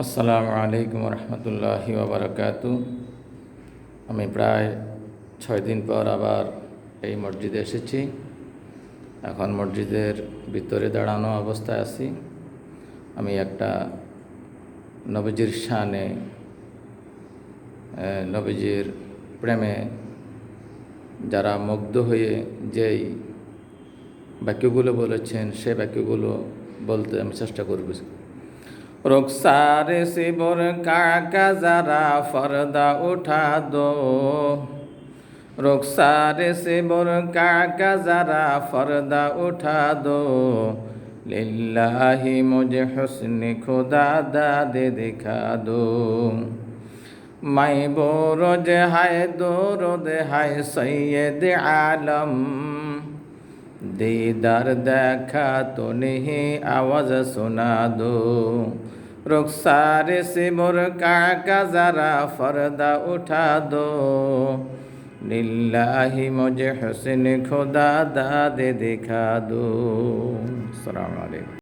আসসালামু আলাইকুম রহমতুল্লাহি ওবরাকাতু। আমি প্রায় 6 দিন পর আবার এই মসজিদে এসেছি। এখন মসজিদের ভিতরে দাঁড়ানো অবস্থায় আছি। আমি একটা নবীজির শানে, নবীজির প্রেমে যারা মুগ্ধ হয়ে যেই বাক্যগুলো বলেছেন সে বাক্যগুলো বলতে আমি চেষ্টা করব। रुखसार से बुरका का जरा पर्दा उठा दो, रुखसार से बुरका का जरा पर्दा उठा दो, लिल्लाही मुझे हुस्न खुदा दादे दिखा दो। मैं बोरोज हाय दोरोद हाय सैयद आलम, दीदार देखा तो नहीं आवाज सुना दो। रुखसार से बुरका का जरा पर्दा उठा दो, लिल्लाही मुझे हुस्न खुदा दादे दिखा दो। अस्सलामु अलैकुम।